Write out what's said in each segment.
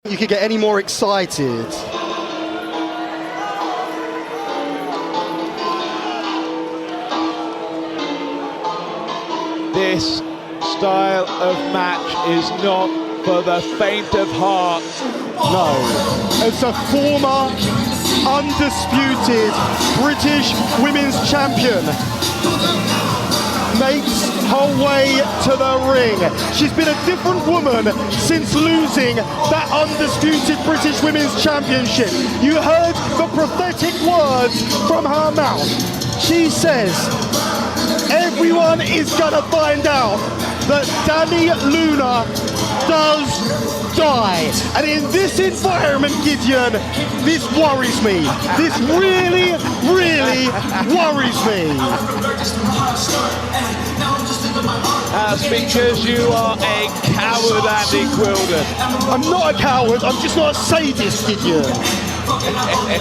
You could get any more excited. This style of match is not for the faint of heart. No. As a former undisputed British women's champion makes her way to the ring. She's been a different woman since losing that undisputed British Women's Championship. You heard the prophetic words from her mouth. She says, everyone is gonna find out that Dani Luna does die. And in this environment, Gideon, this worries me. This really, really worries me. That's because you are a coward, Andy Quilden. I'm not a coward, I'm just not a sadist, Gideon.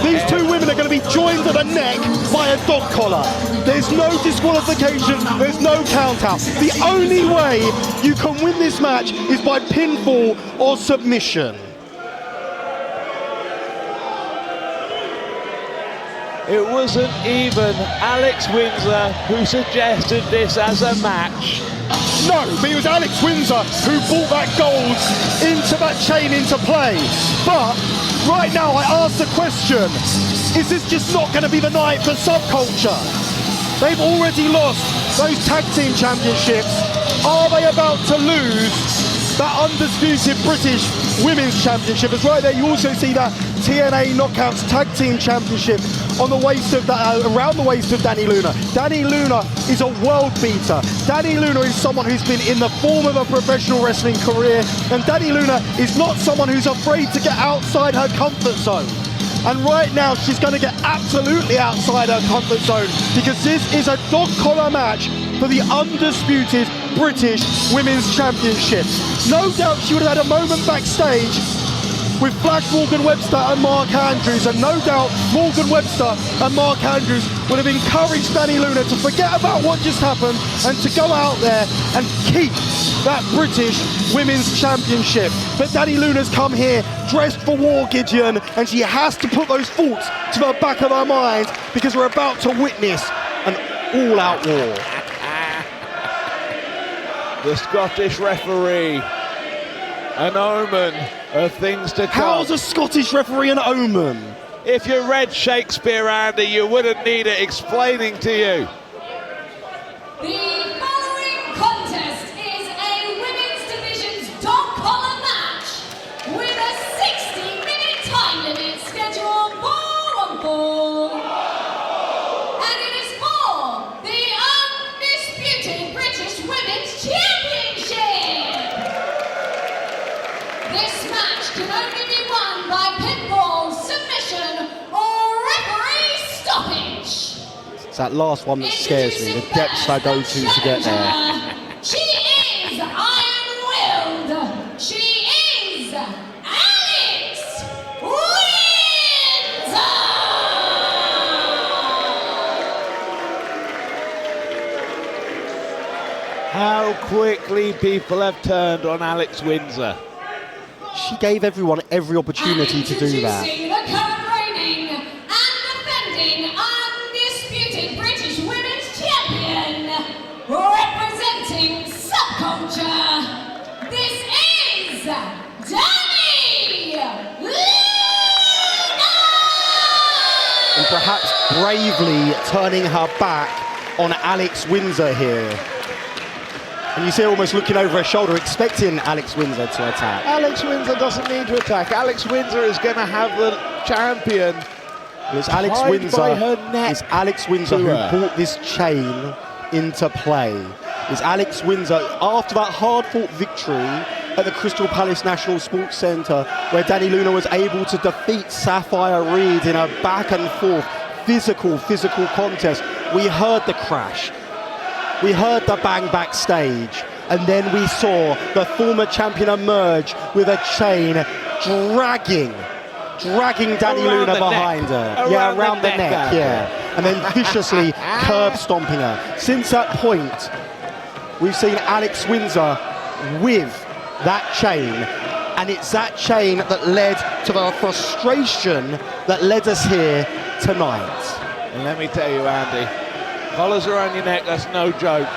These two women are going to be joined at the neck by a dog collar. There's no disqualification, there's no count out. The only way you can win this match is by pinfall or submission. It wasn't even Alex Windsor who suggested this as a match. No, but it was Alex Windsor who brought that gold into that chain into play. But right now I ask the question, is this just not going to be the night for Subculture? They've already lost those tag team championships. Are they about to lose that undisputed British Women's Championship? As right there you also see that TNA Knockouts Tag Team Championship on the waist of around the waist of Dani Luna. Dani Luna is a world beater. Dani Luna is someone who's been in the form of a professional wrestling career, and Dani Luna is not someone who's afraid to get outside her comfort zone. And right now she's going to get absolutely outside her comfort zone, because this is a dog collar match for the undisputed British Women's Championship. No doubt she would have had a moment backstage with Flash Morgan Webster and Mark Andrews, and no doubt Morgan Webster and Mark Andrews would have encouraged Dani Luna to forget about what just happened and to go out there and keep that British Women's Championship. But Dani Luna's come here dressed for war, Gideon, and she has to put those thoughts to the back of her mind, because we're about to witness an all-out war. The Scottish referee, an omen of things to come. How's a Scottish referee an omen? If you read Shakespeare, Andy, you wouldn't need it explaining to you. The following contest is a women's division's dog collar match with a 60-minute time limit scheduled for one fall. And it is for the undisputed British Women's Championship. This match can only be won by pinfall, submission, or referee stoppage. It's that last one that scares me, the depths I go to get there. She is iron-willed. She is Alex Windsor. How quickly people have turned on Alex Windsor. She gave everyone every opportunity to do that. Introducing the current reigning and defending undisputed British Women's Champion, representing Subculture. This is Dani Luna! And perhaps bravely turning her back on Alex Windsor here. And you see her almost looking over her shoulder, expecting Alex Windsor to attack. Alex Windsor doesn't need to attack. Alex Windsor is going to have the champion. It's Alex tied Windsor. by her neck It's Alex Windsor to who her. brought this chain into play. It's Alex Windsor, after that hard-fought victory at the Crystal Palace National Sports Centre, where Dani Luna was able to defeat Sapphire Reed in a back-and-forth physical contest. We heard the crash. We heard the bang backstage, and then we saw the former champion emerge with a chain dragging Dani Luna behind her. Around the neck, yeah. And then viciously curb stomping her. Since that point, we've seen Alex Windsor with that chain And it's that chain that led to the frustration that led us here tonight. And let me tell you, Andy, collars around your neck, that's no joke.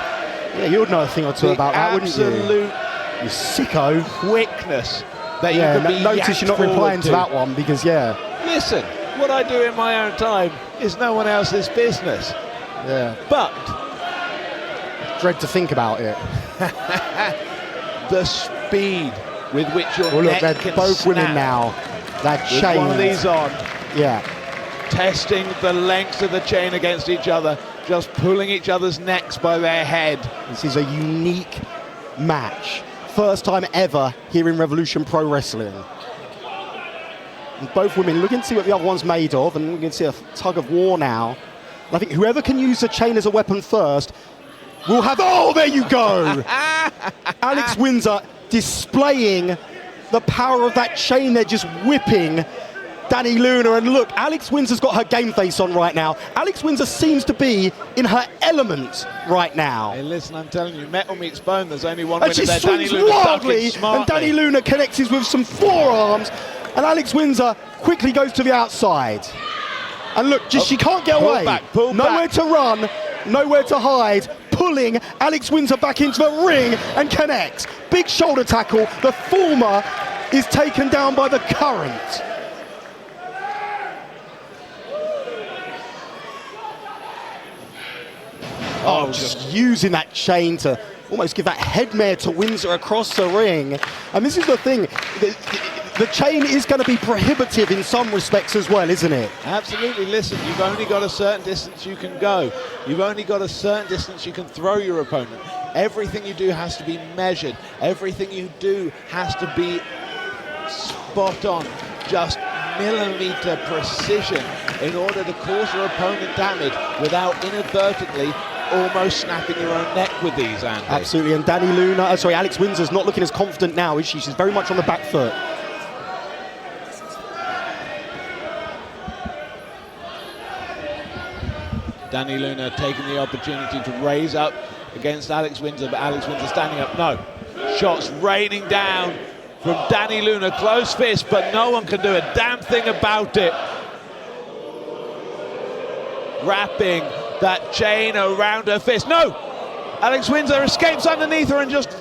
Yeah, you would know a thing or two about that, wouldn't you? Absolute You sicko. quickness that you can be notice you're not replying to that one because, yeah. Listen, what I do in my own time is no one else's business. Yeah. But Dread to think about it. the speed with which your Well, look, neck they're can both snap winning now. That with chain. one of these on, Yeah. testing the lengths of the chain against each other, just pulling each other's necks by their head. This is a unique match. First time ever here in Revolution Pro Wrestling. And both women looking to see what the other one's made of, and we can see a tug of war now. And I think whoever can use the chain as a weapon first will have... Oh, there you go! Alex Windsor displaying the power of that chain. They're just whipping Dani Luna, and look, Alex Windsor's got her game face on right now. Alex Windsor seems to be in her element right now. Hey, listen, I'm telling you, metal meets bone. There's only one And winner she there. swings Dani Luna wildly, ducking smartly. and Dani Luna connects with some forearms, and Alex Windsor quickly goes to the outside. And look, just she can't get away. Pull nowhere back. to run, nowhere to hide. Pulling Alex Windsor back into the ring and connects. Big shoulder tackle. The former is taken down by the current. Oh, just using that chain to almost give that headmare to Windsor across the ring. And this is the thing, the chain is going to be prohibitive in some respects as well, isn't it? Absolutely. Listen, you've only got a certain distance you can go. You've only got a certain distance you can throw your opponent. Everything you do has to be measured. Everything you do has to be spot on, just millimeter precision in order to cause your opponent damage without inadvertently almost snapping your own neck with these, Andy. Absolutely, and Dani Luna, Alex Windsor's not looking as confident now, is she? She's very much on the back foot. Dani Luna taking the opportunity to raise up against Alex Windsor, but Alex Windsor standing up. No. Shots raining down from Dani Luna. Close fist, but no one can do a damn thing about it. Wrapping that chain around her fist. No! Alex Windsor escapes underneath her and just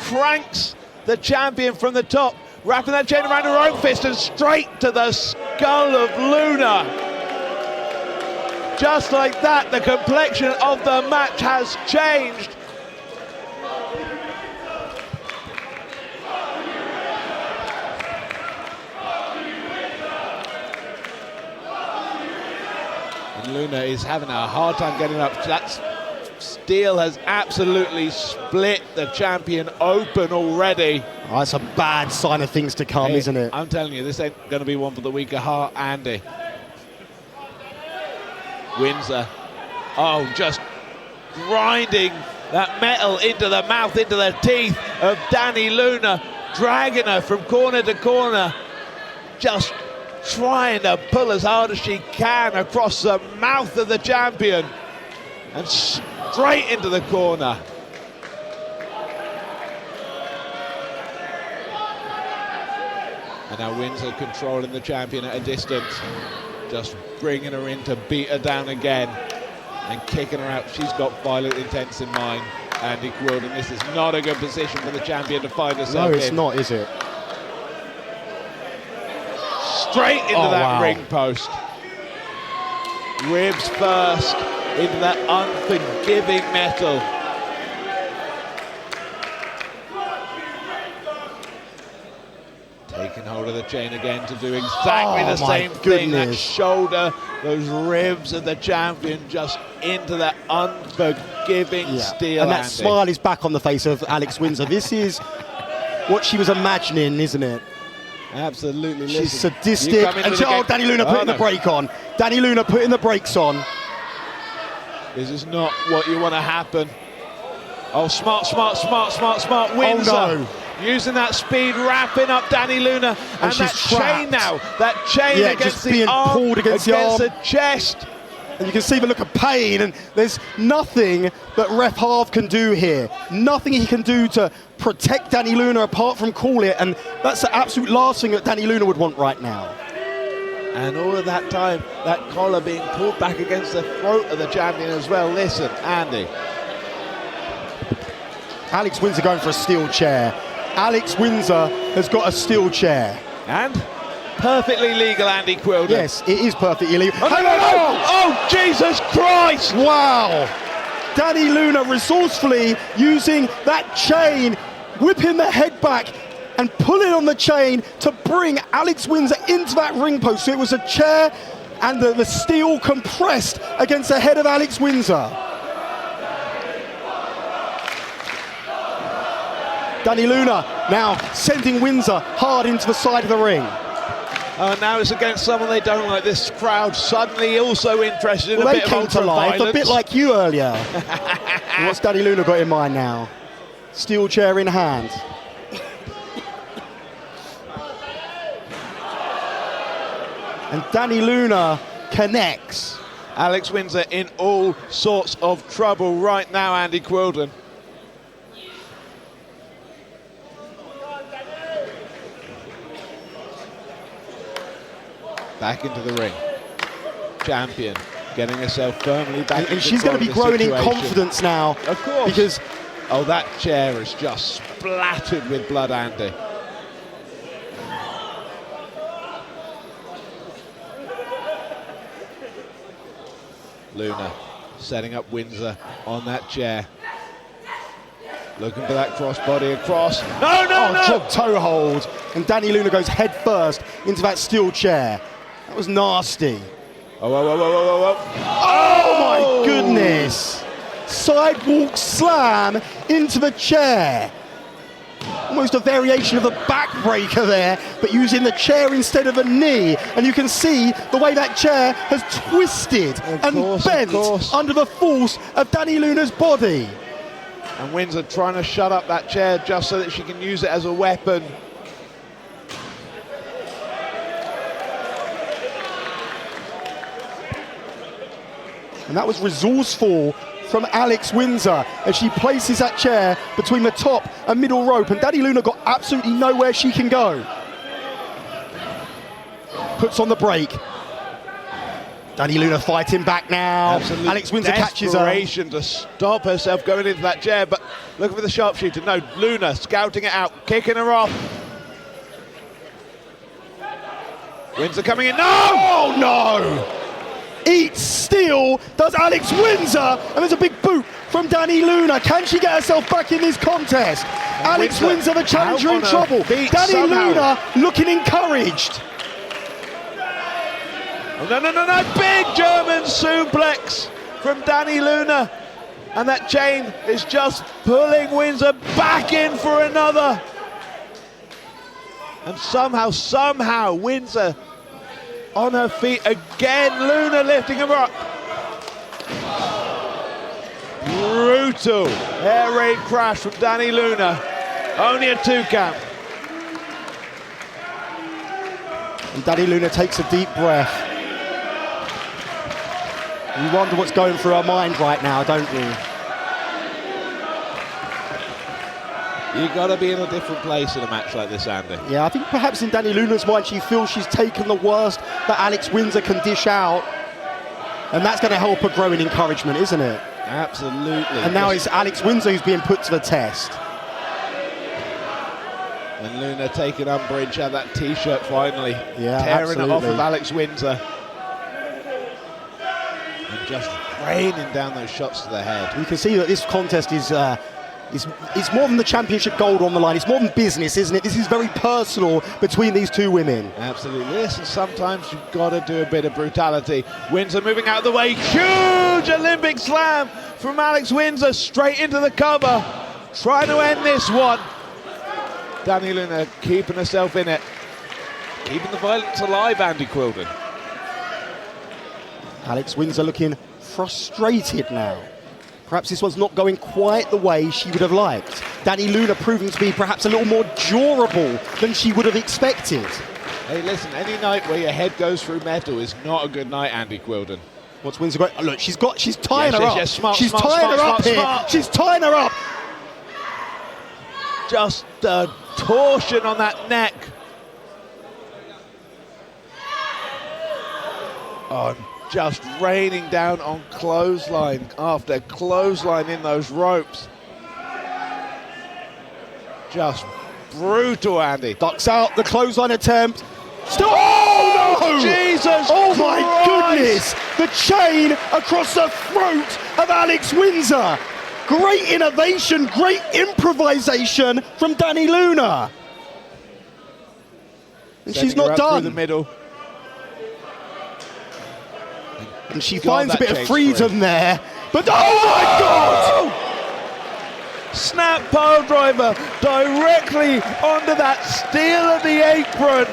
cranks the champion from the top, wrapping that chain around her own fist and straight to the skull of Luna. Just like that, the complexion of the match has changed. And Luna is having a hard time getting up. That steel has absolutely split the champion open already. Oh, that's a bad sign of things to come, isn't it? I'm telling you, this ain't going to be one for the weak of heart, Andy. Windsor, oh, just grinding that metal into the mouth, into the teeth of Dani Luna, dragging her from corner to corner, just trying to pull as hard as she can across the mouth of the champion and straight into the corner. And now Windsor controlling the champion at a distance, just bringing her in to beat her down again and kicking her out. She's got violent intents in mind, Andy Quild, and this is not a good position for the champion to find herself in. No, it's not, is it? Straight into that wow. ring post. Ribs first into that unforgiving metal. Taking hold of the chain again to do exactly the same thing. That shoulder, those ribs of the champion just into that unforgiving steel. And that Andy. smile is back on the face of Alex Windsor. This is what she was imagining, isn't it? Absolutely. She's listen, sadistic. And Dani Luna putting the brake on. Dani Luna putting the brakes on. This is not what you want to happen. Oh, smart. Windsor. Oh, no. Using that speed, wrapping up Dani Luna. And that she's trapped. chain now. That chain against just the being arm, pulled against the arm. the chest. And you can see the look of pain, and there's nothing that Ref Harv can do here. Nothing he can do to protect Dani Luna apart from call it, and that's the absolute last thing that Dani Luna would want right now. And all of that time, that collar being pulled back against the throat of the champion as well. Listen, Andy. Alex Windsor going for a steel chair. Alex Windsor has got a steel chair. And perfectly legal, Andy Quilden. Yes, it is perfectly illegal. Oh, oh, Jesus Christ! Wow! Dani Luna resourcefully using that chain, whipping the head back and pulling on the chain to bring Alex Windsor into that ring post. So it was a chair and the steel compressed against the head of Alex Windsor. Dani Luna now sending Windsor hard into the side of the ring. Now it's against someone they don't like. This crowd suddenly also interested in a bit of ultra violence. A bit like you earlier. What's Dani Luna got in mind now? Steel chair in hand. And Dani Luna connects. Alex Windsor in all sorts of trouble right now, Andy Quilden. Back into the ring. Champion getting herself firmly back. And she's going to be growing in confidence now. Of course. Because that chair is just splattered with blood, Andy. Luna setting up Windsor on that chair. Looking for that crossbody across. No! Drop toe hold. And Dani Luna goes head first into that steel chair. That was nasty. Oh, my goodness. Sidewalk slam into the chair. Almost a variation of the backbreaker there, but using the chair instead of a knee. And you can see the way that chair has twisted and bent under the force of Dani Luna's body. And Windsor trying to shut up that chair just so that she can use it as a weapon. And that was resourceful from Alex Windsor as she places that chair between the top and middle rope, and Dani Luna got absolutely nowhere she can go. Puts on the brake. Dani Luna fighting back now. Absolute Alex Windsor catches her. Desperation to stop herself going into that chair, but looking for the sharpshooter. No, Luna scouting it out, kicking her off. Windsor coming in. No! Oh no! Eats steel, does Alex Windsor, and there's a big boot from Dani Luna. Can she get herself back in this contest? Alex Windsor, the challenger, in trouble. Dani Luna looking encouraged. Oh, no. Big German suplex from Dani Luna. And that chain is just pulling Windsor back in for another. And somehow, Windsor on her feet again. Luna lifting her up. Brutal air raid crash from Dani Luna. Only a 2 count. And Dani Luna takes a deep breath. You wonder what's going through her mind right now, don't you? You've got to be in a different place in a match like this, Andy. Yeah, I think perhaps in Dani Luna's mind she feels she's taken the worst that Alex Windsor can dish out. And that's going to help her grow in encouragement, isn't it? Absolutely. And now it's Alex Windsor who's being put to the test. And Luna taking umbrage at that T-shirt finally. Yeah, tearing it off absolutely. of Alex Windsor. And just raining down those shots to the head. You can see that this contest is it's more than the championship gold on the line. It's more than business, isn't it? This is very personal between these two women. Absolutely. Listen, sometimes you've got to do a bit of brutality. Windsor moving out of the way. Huge Olympic slam from Alex Windsor straight into the cover. Trying to end this one. Dani Luna keeping herself in it. Keeping the violence alive, Andy Quilden. Alex Windsor looking frustrated now. Perhaps this one's not going quite the way she would have liked. Dani Luna proving to be perhaps a little more durable than she would have expected. Hey, listen, any night where your head goes through metal is not a good night, Andy Quilden. What's Windsor got? Look, she's tying her up. Yes, smart, She's smart, tying smart, her up smart, here. smart. She's tying her up. Just the torsion on that neck. Oh, just raining down on clothesline after clothesline in those ropes. Just brutal, Andy. Ducks out the clothesline attempt. Still. Oh no! Jesus! Oh my Christ. goodness! The chain across the throat of Alex Windsor. Great innovation, great improvisation from Dani Luna. And she's Sending her not up done. through the middle. And she God, finds a that bit of changed freedom free. there. But oh my God! Snap pile driver directly onto that steel of the apron.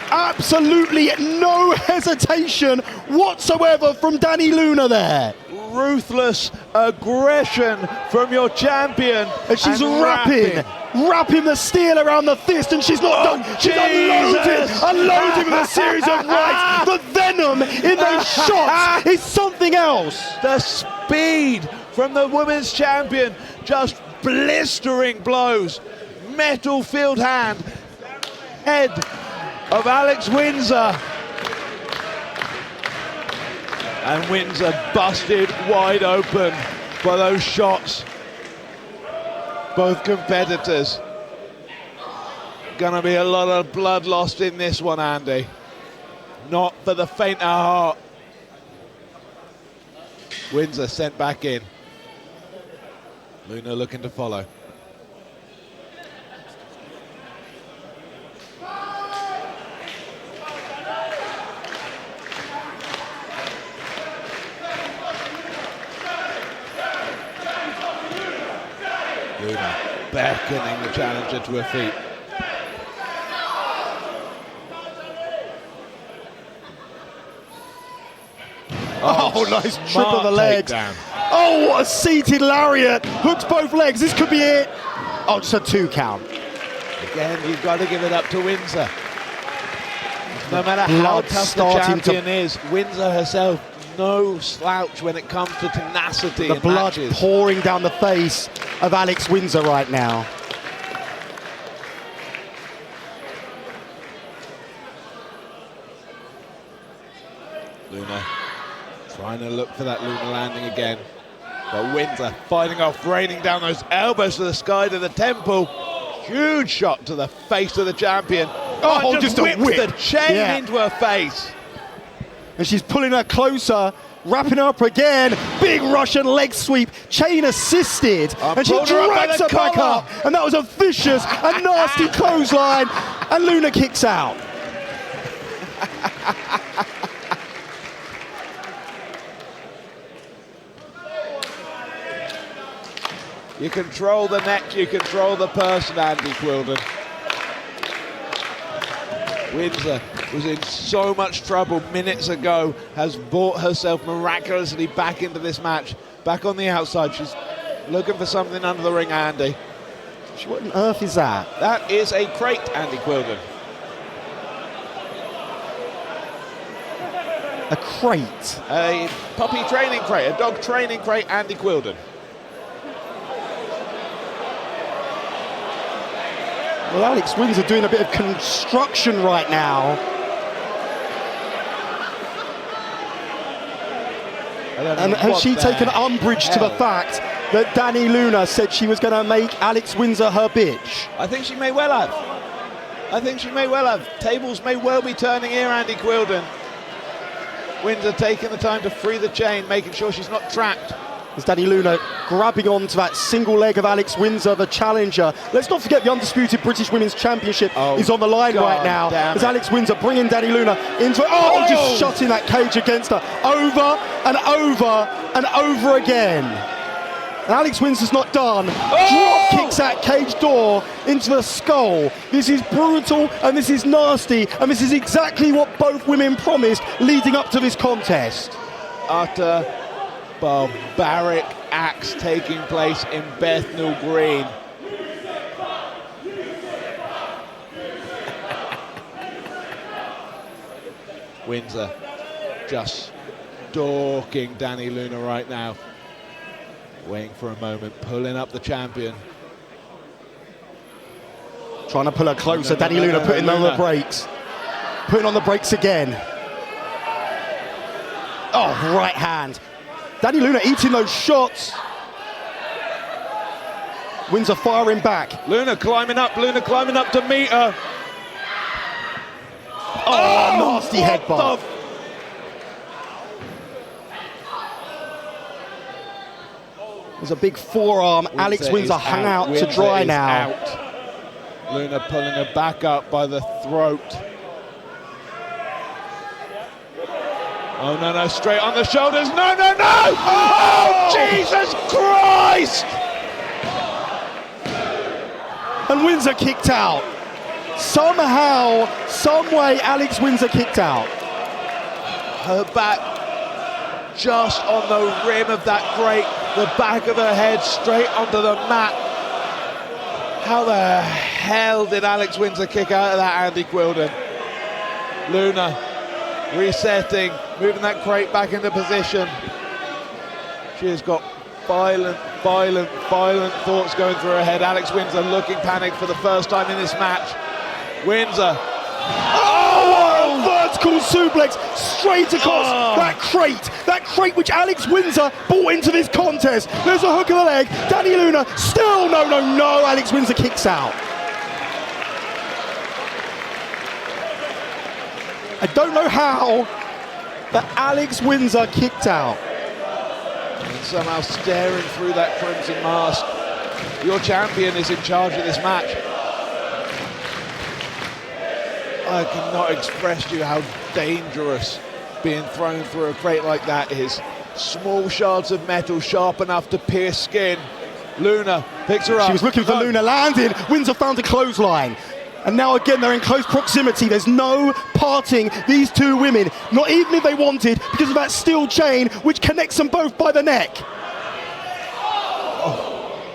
Absolutely no hesitation whatsoever from Dani Luna there. Ruthless aggression from your champion. And she's wrapping the steel around the fist, and she's not done. She's unloading with a series of rights. The venom in those shots is something else. The speed from the women's champion, just blistering blows. Metal field hand, head of Alex Windsor. And Windsor busted wide open by those shots. Both competitors. Gonna be a lot of blood lost in this one, Andy. Not for the faint of heart. Windsor sent back in. Luna looking to follow. Luna beckoning the challenger to her feet. Oh, nice trip of the legs. Takedown. Oh, what a seated lariat. Hooks both legs. This could be it. Oh, just a 2 count. Again, you've got to give it up to Windsor. No matter how Blood tough the starting to- champion is, Windsor herself, no slouch when it comes to tenacity The in blood matches. pouring down the face of Alex Windsor right now. Luna trying to look for that Luna landing again. But Windsor fighting off, raining down those elbows to the sky, to the temple. Huge shot to the face of the champion. Oh, just a whips whip. the chain Yeah. into her face. And she's pulling her closer, wrapping her up again. Big Russian leg sweep, chain assisted. And she pulled her up by drags the her back collar. up. And that was a vicious and nasty clothesline. And Luna kicks out. You control the neck, you control the person, Andy Quilden. Windsor was in so much trouble minutes ago, has brought herself miraculously back into this match, back on the outside. She's looking for something under the ring, Andy. What on earth is that? That is a crate, Andy Quilden. A crate. A puppy training crate, a dog training crate, Andy Quilden. Well, Alex Windsor doing a bit of construction right now. And has she taken umbrage to the fact that Dani Luna said she was going to make Alex Windsor her bitch? I think she may well have. I think she may well have. Tables may well be turning here, Andy Quilden. Windsor taking the time to free the chain, making sure she's not trapped. As Dani Luna grabbing onto that single leg of Alex Windsor, the challenger. Let's not forget the undisputed British Women's Championship is on the line right now. As Alex Windsor bringing Dani Luna into it. Oh, just shutting that cage against her over and over and over again. And Alex Windsor's not done. Drop kicks that cage door into the skull. This is brutal and this is nasty, and this is exactly what both women promised leading up to this contest. Utter barbaric acts taking place in Bethnal Green. Windsor just stalking Dani Luna right now. Waiting for a moment, pulling up the champion. Trying to pull her closer. Dani Luna putting on the brakes. Putting on the brakes again. Oh, right hand. Dani Luna eating those shots. Windsor firing back. Luna climbing up to meet her. Oh, nasty headbutt. There's a big forearm. Alex Windsor hung out to dry now. Luna pulling her back up by the throat. Oh, no, straight on the shoulders. No! Oh, Jesus Christ! And Windsor kicked out. Somehow, some way, Alex Windsor kicked out. Her back just on the rim of that grate, the back of her head straight onto the mat. How the hell did Alex Windsor kick out of that, Andy Quilden? Luna resetting, moving that crate back into position. She has got violent thoughts going through her head. Alex Windsor looking panicked for the first time in this match. Windsor. Oh, vertical suplex straight across that crate which Alex Windsor brought into this contest. There's a hook of the leg. Dani Luna still no. Alex Windsor kicks out. I don't know how, but Alex Windsor kicked out. And somehow staring through that crimson mask. Your champion is in charge of this match. I cannot express to you how dangerous being thrown through a crate like that is. Small shards of metal sharp enough to pierce skin. Luna picks her up. She was looking for Luna landing. Windsor found a clothesline. And now again, they're in close proximity. There's no parting these two women, not even if they wanted, because of that steel chain which connects them both by the neck.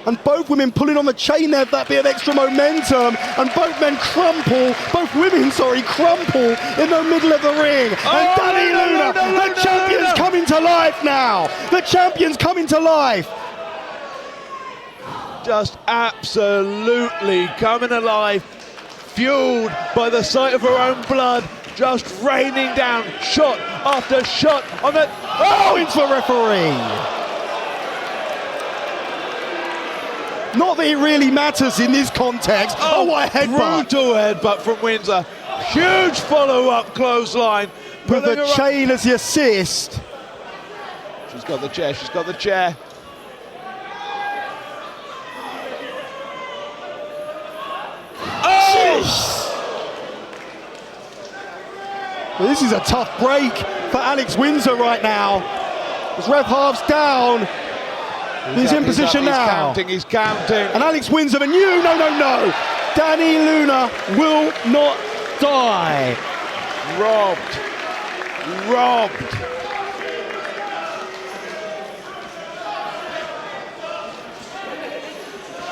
And both women pulling on the chain there for that bit of extra momentum. And both women crumple in the middle of the ring. And Dani Luna, the champion's coming to life now. The champion's coming to life. Just absolutely coming alive. Fueled by the sight of her own blood, just raining down shot after shot on the... Oh, into the referee. Not that it really matters in this context. Oh, what a headbutt. Brutal headbutt from Windsor. Huge follow-up clothesline. With the chain as the assist. She's got the chair. Well, this is a tough break for Alex Windsor right now. As Rev Half's down. He's in position now. He's counting. And Alex Windsor, and no. Dani Luna will not die. Robbed.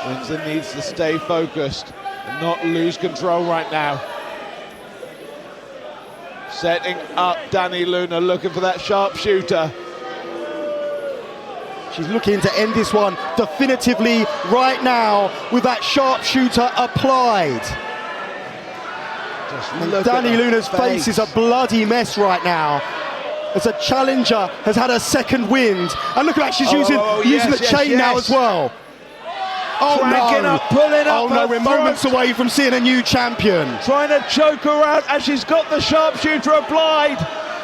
Windsor needs to stay focused and not lose control right now. Setting up Dani Luna, looking for that sharpshooter. She's looking to end this one definitively right now with that sharpshooter applied. And Dani Luna's face is a bloody mess right now. As a challenger has had a second wind. And look at that, she's using the chain now as well. Oh no, pulling up. Oh no, we're moments away from seeing a new champion. Trying to choke her out as she's got the sharpshooter applied.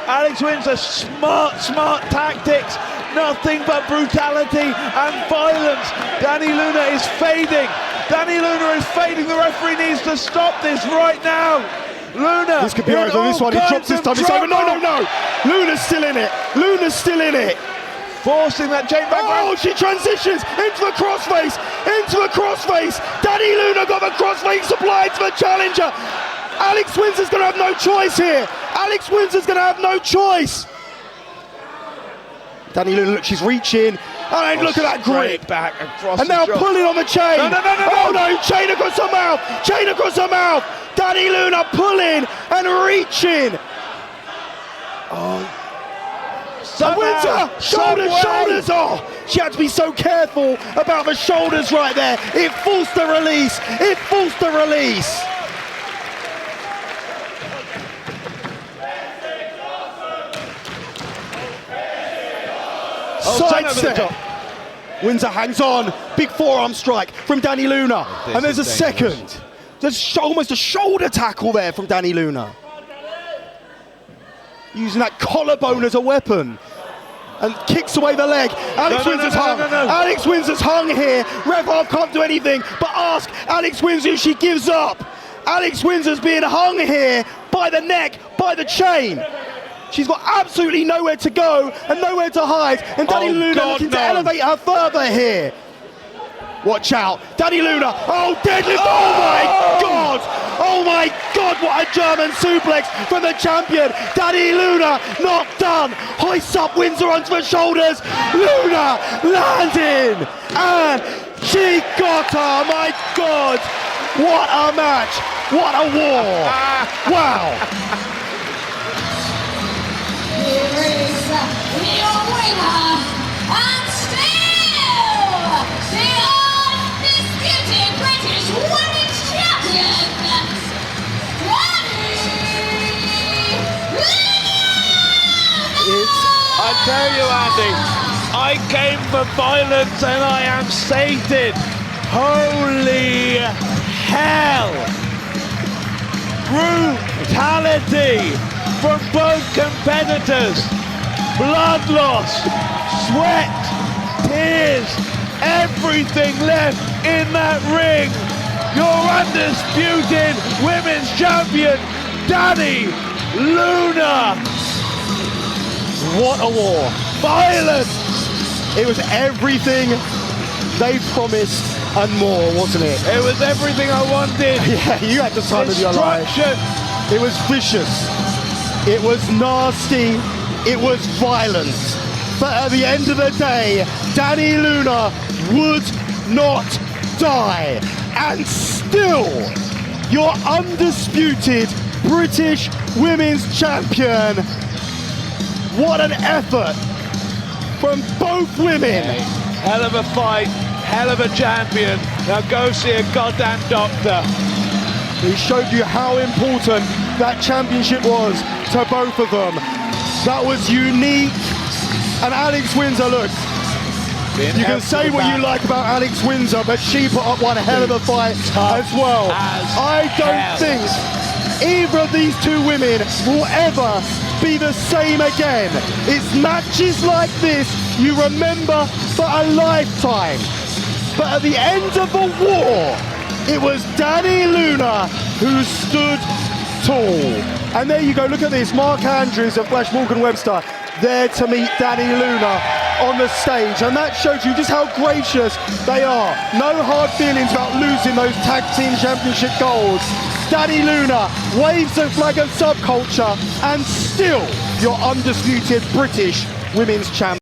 Alex Windsor, smart tactics. Nothing but brutality and violence. Dani Luna is fading. The referee needs to stop this right now. Luna. This could be over. This one, he drops this time. It's over. No. Luna's still in it. Forcing that chain back. Oh, she transitions into the crossface. Dani Luna got the crossface applied to the challenger. Alex Windsor's going to have no choice here. Dani Luna, look, she's reaching. And look at that grip. Back across and now pulling on the chain. No. Oh no, chain across her mouth. Dani Luna pulling and reaching. Oh, somehow, Windsor, shoulders! Oh, she had to be so careful about the shoulders right there. It forced the release. Side turn over the step. top. Windsor hangs on. Big forearm strike from Dani Luna. This And there's a is dangerous. second. There's almost a shoulder tackle there from Dani Luna. Using that collarbone as a weapon. And kicks away the leg. Alex Windsor's hung. Alex Windsor's hung here. RevPro can't do anything but ask Alex Windsor if she gives up. Alex Windsor's being hung here by the neck, by the chain. She's got absolutely nowhere to go and nowhere to hide. And Dani Luna looking to elevate her further here. Watch out. Dani Luna. Oh, deadlift. Oh, my God. Oh, my God. What a German suplex from the champion. Dani Luna not done. Hoists up Windsor onto the shoulders. Luna landing. And she got her. My God. What a match. What a war. Wow. Here is your winner, and still the undisputed British Women's Champion, Dani I tell you, Andy, I came for violence and I am sated. Holy hell! Brutality from both competitors. Blood loss, sweat, tears, everything left in that ring. Your undisputed women's champion, Dani Luna. What a war. Violence. It was everything they promised and more, wasn't it? It was everything I wanted. Yeah, you had the time of your life. Destruction. It was vicious. It was nasty. It was violent. But at the end of the day, Dani Luna would not die. And still, your undisputed British Women's Champion. What an effort from both women. Hell of a fight, hell of a champion. Now go see a goddamn doctor. He showed you how important that championship was to both of them. That was unique. And Alex Windsor, look, you can say what you like about Alex Windsor, but she put up one hell of a fight as well. I don't think either of these two women will ever be the same again. It's matches like this you remember for a lifetime. But at the end of the war, it was Dani Luna who stood tall. And there you go, look at this, Mark Andrews and Flash Morgan Webster there to meet Dani Luna on the stage. And that shows you just how gracious they are. No hard feelings about losing those tag team championship golds. Dani Luna waves the flag of subculture and still your undisputed British Women's Champion.